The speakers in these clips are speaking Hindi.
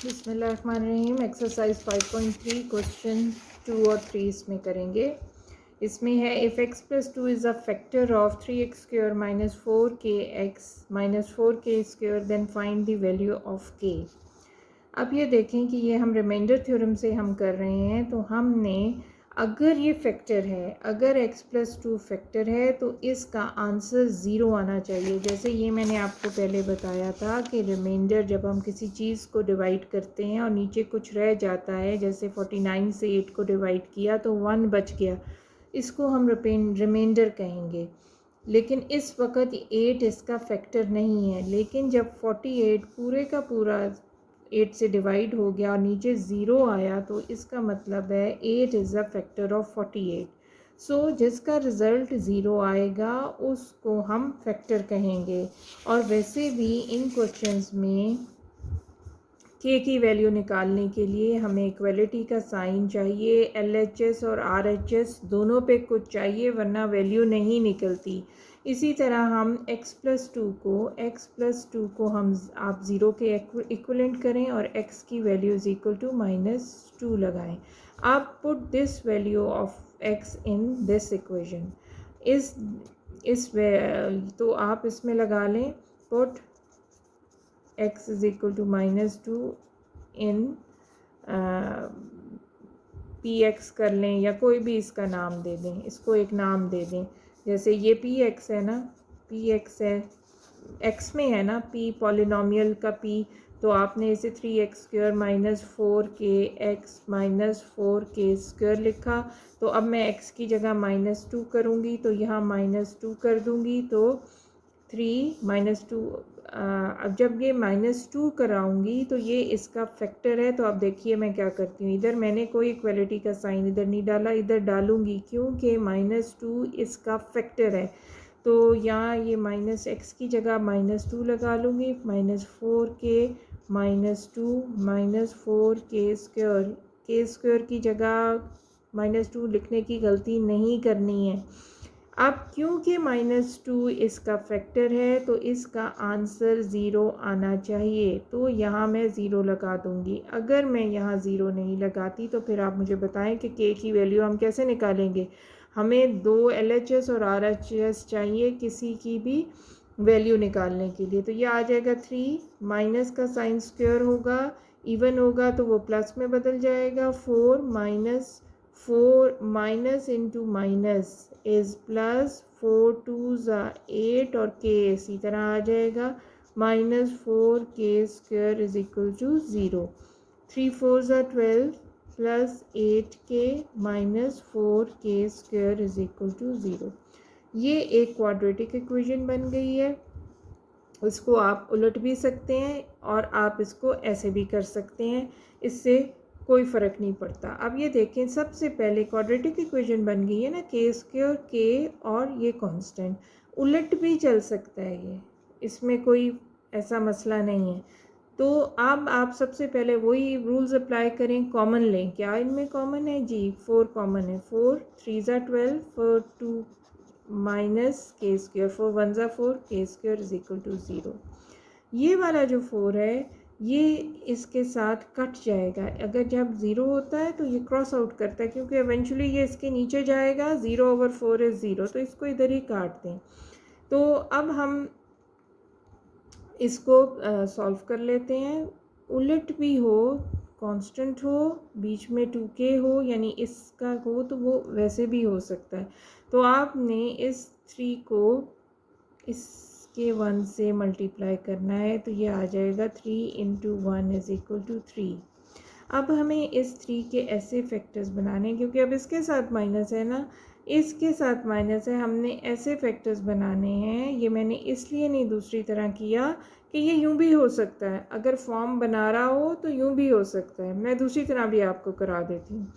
बिस्मिल्लाहिर्रहमानिर्रहीम। एक्सरसाइज 5.3 क्वेश्चन 2 और 3 इसमें करेंगे। इसमें है if x plus 2 is a factor of 3x square minus 4kx minus 4k square then find the value of k। अब ये देखें कि ये हम रिमाइंडर थ्योरम से हम कर रहे हैं, तो हमने अगर ये फैक्टर है, अगर x प्लस 2 फैक्टर है तो इसका आंसर ज़ीरो आना चाहिए। जैसे ये मैंने आपको पहले बताया था कि रिमाइंडर जब हम किसी चीज़ को डिवाइड करते हैं और नीचे कुछ रह जाता है, जैसे 49 से 8 को डिवाइड किया तो 1 बच गया, इसको हम रिमाइंडर कहेंगे। लेकिन इस वक्त 8 इसका फैक्टर नहीं है, लेकिन जब 48 पूरे का पूरा 8 से डिवाइड हो गया और नीचे ज़ीरो आया तो इसका मतलब है 8 इज़ अ फैक्टर ऑफ 48। सो जिसका रिज़ल्ट ज़ीरो आएगा उसको हम फैक्टर कहेंगे। और वैसे भी इन क्वेश्चंस में के की वैल्यू निकालने के लिए हमें इक्वलिटी का साइन चाहिए, LHS और RHS दोनों पे कुछ चाहिए, वरना वैल्यू नहीं निकलती। इसी तरह हम x प्लस टू को हम आप ज़ीरो के इक्वलेंट करें और x की वैल्यू इज़ इक्वल टू -2 लगाएं। आप put this value of x in this equation. तो आप इसमें लगा लें put x is equal to -2 in px कर लें, या कोई भी इसका नाम दे दें, इसको एक नाम दे दें। जैसे ये px है ना, px है, x में है ना p, पॉलिनोमियल का p, तो आपने इसे 3x square minus 4kx minus 4k square लिखा। तो अब मैं x की जगह -2 करूँगी तो यहाँ -2 कर दूँगी, तो 3 -2। अब जब ये -2 कराऊंगी तो ये इसका फैक्टर है। तो अब देखिए मैं क्या करती हूँ, इधर मैंने कोई इक्वलिटी का साइन इधर नहीं डाला, इधर डालूंगी क्योंकि -2 इसका फैक्टर है। तो यहाँ ये -x की जगह -2 लगा लूँगी, -4k -2 -4k square, k square की जगह -2 लिखने की गलती नहीं करनी है। अब क्योंकि -2 इसका फैक्टर है तो इसका आंसर ज़ीरो आना चाहिए, तो यहाँ मैं ज़ीरो लगा दूँगी। अगर मैं यहाँ ज़ीरो नहीं लगाती तो फिर आप मुझे बताएं कि k की वैल्यू हम कैसे निकालेंगे। हमें दो LHS और RHS चाहिए किसी की भी वैल्यू निकालने के लिए। तो ये आ जाएगा 3, माइनस का साइन स्क्वायर होगा, इवन होगा तो वो प्लस में बदल जाएगा, 4 minus into minus is plus, 4 2s 8 और k इसी तरह आ जाएगा, -4k square is equal to 0। 3 4s 12 plus 8k -4k square is equal to 0। ये एक क्वाड्रेटिक इक्वेशन बन गई है। इसको आप उलट भी सकते हैं और आप इसको ऐसे भी कर सकते हैं, इससे कोई फ़र्क नहीं पड़ता। अब ये देखें, सबसे पहले क्वाड्रेटिक इक्वेशन बन गई है ना, k स्क्वायर k और ये कांस्टेंट, उलट भी चल सकता है ये, इसमें कोई ऐसा मसला नहीं है। तो अब आप सबसे पहले वही रूल्स अप्लाई करें, कॉमन लें। क्या इनमें कॉमन है जी? 4 कॉमन है, 4 3 12, 4 2 minus k square, 4 1 4, k square is equal to 0। ये वाला जो 4 है ये इसके साथ कट जाएगा। अगर जब 0 होता है तो ये क्रॉस आउट करता है, क्योंकि एवेंचुअली ये इसके नीचे जाएगा। 0/4 इज़ 0, तो इसको इधर ही काट दें। तो अब हम इसको सॉल्व कर लेते हैं। उलट भी हो, कांस्टेंट हो, बीच में 2k हो, यानी इसका हो तो वो वैसे भी हो सकता है। तो आपने इस 3 को इसके 1 से मल्टीप्लाई करना है, तो ये आ जाएगा 3 × 1 इज़ इक्वल टू 3। अब हमें इस 3 के ऐसे फैक्टर्स बनाने हैं, क्योंकि अब इसके साथ माइनस है ना, इसके साथ माइनस है, हमने ऐसे फैक्टर्स बनाने हैं। ये मैंने इसलिए नहीं दूसरी तरह किया कि ये यूं भी हो सकता है, अगर फॉर्म बना रहा हो तो यूं भी हो सकता है। मैं दूसरी तरह भी आपको करा देती हूँ।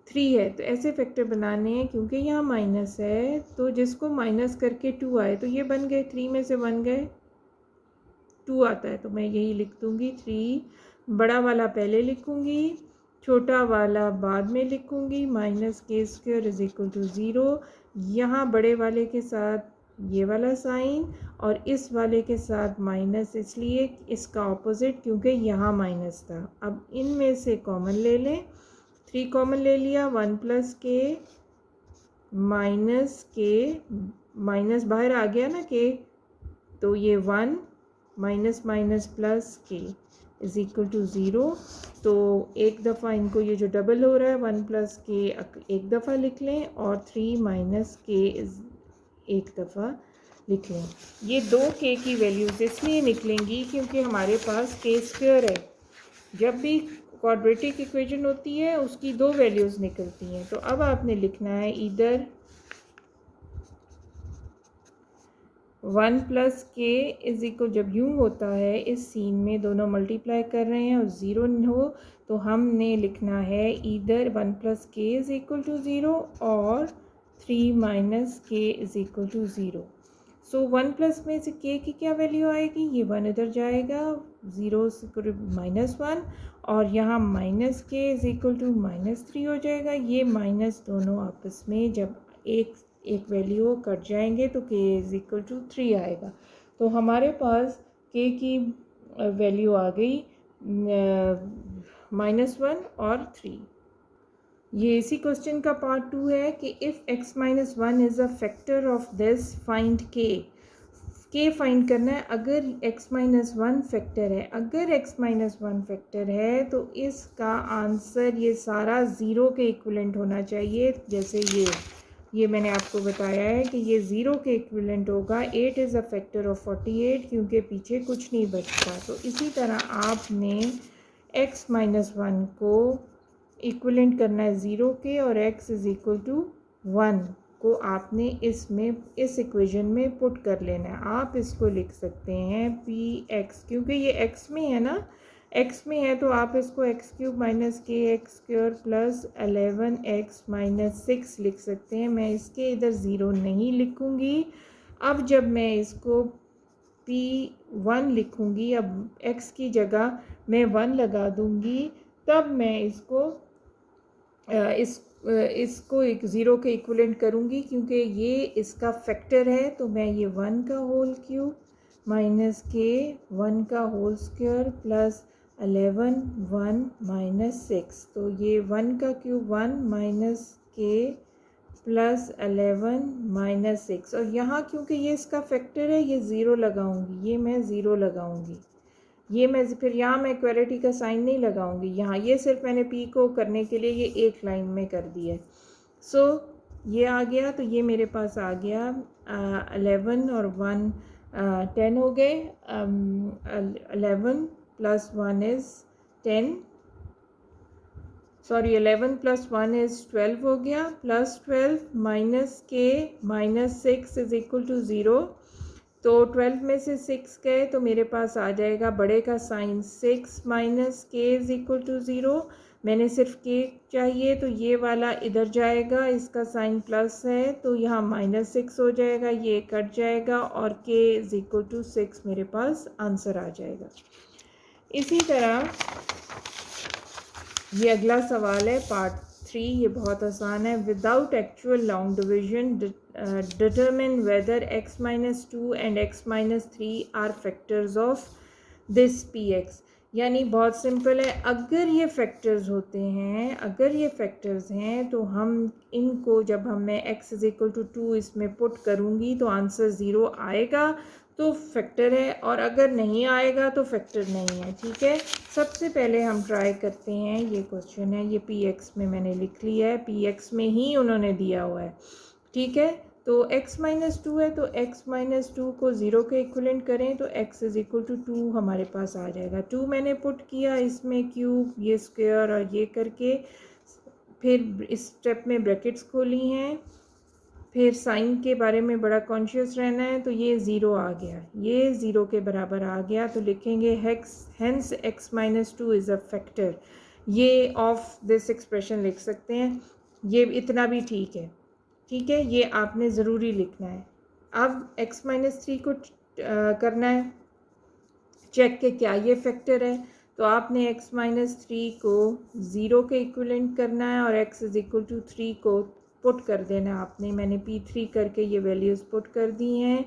3 है तो ऐसे फैक्टर बनाने हैं, क्योंकि यहाँ माइनस है तो जिसको माइनस करके 2 आए तो ये बन गए, 3 में से 1 गए, 2 आता है तो मैं यही लिख दूँगी 3। बड़ा वाला पहले लिखूँगी, छोटा वाला बाद में लिखूँगी, -k square is equal to 0। यहाँ बड़े वाले के साथ ये वाला साइन, और इस वाले के साथ माइनस, इसलिए इसका ऑपोजिट क्योंकि यहाँ माइनस था। अब इनमें से कॉमन ले लें, 3 कॉमन ले लिया, 1 प्लस के माइनस के, माइनस बाहर आ गया ना के, तो ये 1 माइनस माइनस प्लस के इज इक्वल टू 0। तो एक दफ़ा इनको ये जो डबल हो रहा है 1 प्लस के एक दफ़ा लिख लें और 3 माइनस के एक दफ़ा लिख लें। ये 2 के की वैल्यूज़ इसलिए निकलेंगी क्योंकि हमारे पास के स्क्वायर है। जब भी क्वाड्रेटिक इक्वेशन होती है उसकी 2 वैल्यूज़ निकलती हैं। तो अब आपने लिखना है इधर 1 प्लस के इज इक्वल, जब यूँ होता है इस सीन में दोनों मल्टीप्लाई कर रहे हैं और 0 हो तो हमने लिखना है इधर 1 प्लस के इज इक्वल टू 0 और 3 minus k is equal to 0। So 1 plus में से के की क्या वैल्यू आएगी, ये 1 इधर जाएगा, 0 से -1, और यहाँ minus k is equal to -3 हो जाएगा। ये माइनस दोनों आपस में जब एक वैल्यू कट जाएंगे तो के इज इक्वल टू 3 आएगा। तो हमारे पास के की वैल्यू आ गई -1 और 3। ये इसी क्वेश्चन का पार्ट 2 है कि if x - 1 is a factor of this find के फाइंड करना है। अगर x - 1 फैक्टर है, अगर x - 1 फैक्टर है तो इसका आंसर ये सारा 0 के इक्विवेलेंट होना चाहिए। जैसे ये मैंने आपको बताया है कि ये 0 के इक्विवेलेंट होगा। 8 इज़ अ फैक्टर ऑफ 48 क्योंकि पीछे कुछ नहीं बचता। तो इसी तरह आपने x - 1 को इक्विवेलेंट करना है 0 के, और x इज़ इक्वल टू 1 को आपने इस इक्वेशन में पुट कर लेना है। आप इसको लिख सकते हैं px, क्योंकि ये x में है ना, x में है तो आप इसको x³ - kx² प्लस 11x - 6 लिख सकते हैं। मैं इसके इधर 0 नहीं लिखूँगी। अब जब मैं इसको p1 लिखूँगी, अब x की जगह मैं 1 लगा दूँगी, तब मैं इसको एक 0 के इक्विवेलेंट करूँगी क्योंकि ये इसका फैक्टर है। तो मैं ये 1 का होल क्यूब माइनस के 1 का होल स्क्वायर प्लस 11 1 माइनस 6, तो ये 1 का क्यूब 1 माइनस के प्लस 11 माइनस 6, और यहाँ क्योंकि ये इसका फैक्टर है ये 0 लगाऊंगी, ये मैं 0 लगाऊंगी। ये मैं फिर यहाँ मैं इक्वालिटी का साइन नहीं लगाऊंगी यहाँ, ये सिर्फ मैंने पी को करने के लिए ये एक लाइन में कर दिया है। सो ये आ गया, तो ये मेरे पास आ गया 11 और 1 10 हो गए। 11 plus 1 is 10, sorry 11 plus 1 is 12 हो गया, प्लस 12 माइनस के माइनस 6 इज़ इक्वल टू 0। तो 12 में से 6 गए तो मेरे पास आ जाएगा बड़े का साइन 6 माइनस के इज़ इक्वल टू 0। मैंने सिर्फ के चाहिए तो ये वाला इधर जाएगा, इसका साइन प्लस है तो यहाँ -6 हो जाएगा, ये कट जाएगा और के इज़ इक्वल टू 6 मेरे पास आंसर आ जाएगा। इसी तरह ये अगला सवाल है पार्ट 3, ये बहुत आसान है। Without actual long division determine whether x - 2 and x - 3 are factors of this px। यानी बहुत सिंपल है, अगर ये फैक्टर्स होते हैं, अगर ये फैक्टर्स हैं तो हम इनको जब मैं x इज़ इक्वल टू 2 इसमें पुट करूँगी तो आंसर 0 आएगा तो फैक्टर है, और अगर नहीं आएगा तो फैक्टर नहीं है। ठीक है, सबसे पहले हम ट्राई करते हैं। ये क्वेश्चन है, ये px में मैंने लिख लिया है, px में ही उन्होंने दिया हुआ है। ठीक है, तो x - 2 है तो x - 2 को 0 के इक्विवेलेंट करें तो x इज़ इक्वल टू 2 हमारे पास आ जाएगा। 2 मैंने पुट किया, इसमें क्यूब ये स्क्वायर और ये करके, फिर इस स्टेप में ब्रैकेट्स खोली हैं, फिर साइन के बारे में बड़ा कॉन्शियस रहना है। तो ये 0 आ गया, ये 0 के बराबर आ गया, तो लिखेंगे hence x - 2 is a factor. ये ऑफ दिस एक्सप्रेशन लिख सकते हैं, ये इतना भी ठीक है। ठीक है, ये आपने ज़रूरी लिखना है। अब x - 3 को करना है चेक के क्या ये फैक्टर है, तो आपने x - 3 को 0 के इक्विवेलेंट करना है और x इज़ इक्वल टू 3 को पुट कर देना आपने। मैंने P3 करके ये वैल्यूज़ पुट कर दी हैं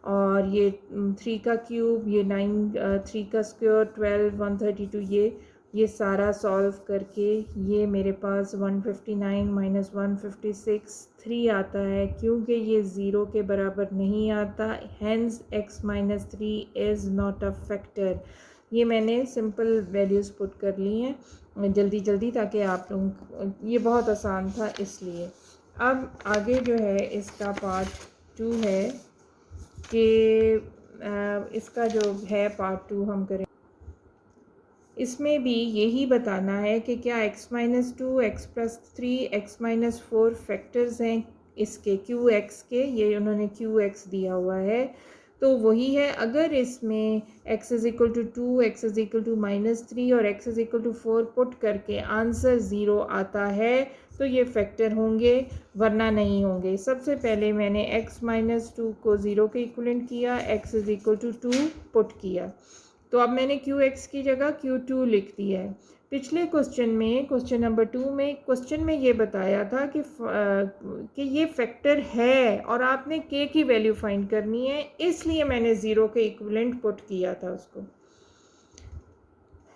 और ये 3 का क्यूब, ये 9, 3 का स्क्वायर 12, 132, ये सारा सॉल्व करके ये मेरे पास 159 माइनस 156 3 आता है। क्योंकि ये ज़ीरो के बराबर नहीं आता, hence x minus 3 is not a factor. ये मैंने सिंपल वैल्यूज़ पुट कर ली हैं जल्दी जल्दी, ताकि आप लोग, ये बहुत आसान था इसलिए। अब आगे जो है इसका पार्ट 2 है कि इसका जो है पार्ट 2 हम करें। इसमें भी यही बताना है कि क्या x minus 2, x plus 3, x minus 4 factors हैं इसके QX के, ये उन्होंने QX दिया हुआ है तो वही है। अगर इसमें x is equal to 2, x is equal to minus 3 और x is equal to 4 put करके आंसर 0 आता है तो ये फैक्टर होंगे, वरना नहीं होंगे। सबसे पहले मैंने x माइनस 2 को 0 के इक्वलेंट किया, x is equal to 2 put किया, तो अब मैंने QX की जगह Q2 लिख दिया है। पिछले क्वेश्चन में, क्वेश्चन नंबर 2 में, क्वेश्चन में ये बताया था कि ये फैक्टर है और आपने K की वैल्यू फाइंड करनी है, इसलिए मैंने 0 के इक्विवेलेंट पुट किया था उसको।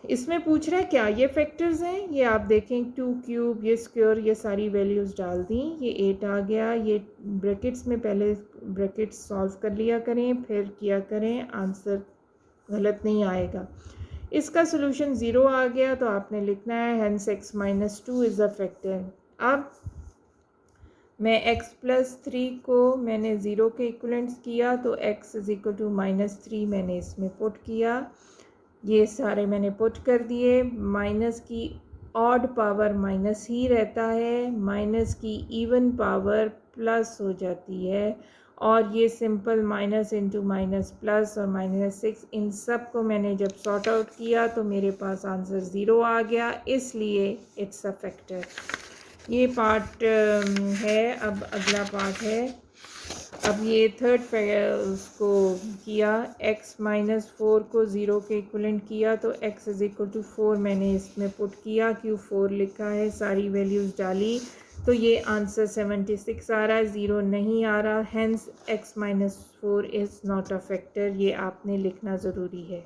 इसमें पूछ रहा है क्या ये फैक्टर्स हैं, ये आप देखें 2 क्यूब, ये स्क्वायर, ये सारी वैल्यूज़ डाल दी, ये 8 आ गया। ये ब्रैकेट्स में पहले ब्रैकेट्स सॉल्व कर लिया करें, फिर किया करें, आंसर गलत नहीं आएगा। इसका सोल्यूशन 0 आ गया तो आपने लिखना है hence x minus 2 is a factor. अब मैं x प्लस 3 को मैंने 0 के इक्वलेंट्स किया तो x is equal to minus 3 मैंने इसमें पुट किया, ये सारे मैंने पुट कर दिए। माइनस की ऑड पावर माइनस ही रहता है, माइनस की इवन पावर प्लस हो जाती है, और ये simple minus into minus plus और माइनस 6, इन सब को मैंने जब सॉर्ट आउट किया तो मेरे पास आंसर 0 आ गया, इसलिए इट्स अ फैक्टर। ये पार्ट है। अब अगला पार्ट है, अब ये थर्ड उसको किया, x माइनस 4 को 0 के इक्वलेंट किया तो x इज़ इक्वल टू 4 मैंने इसमें पुट किया, Q4 लिखा है, सारी वैल्यूज़ डाली तो ये आंसर 76 आ रहा है, 0 नहीं आ रहा। Hence x minus 4 is not a factor, ये आपने लिखना ज़रूरी है।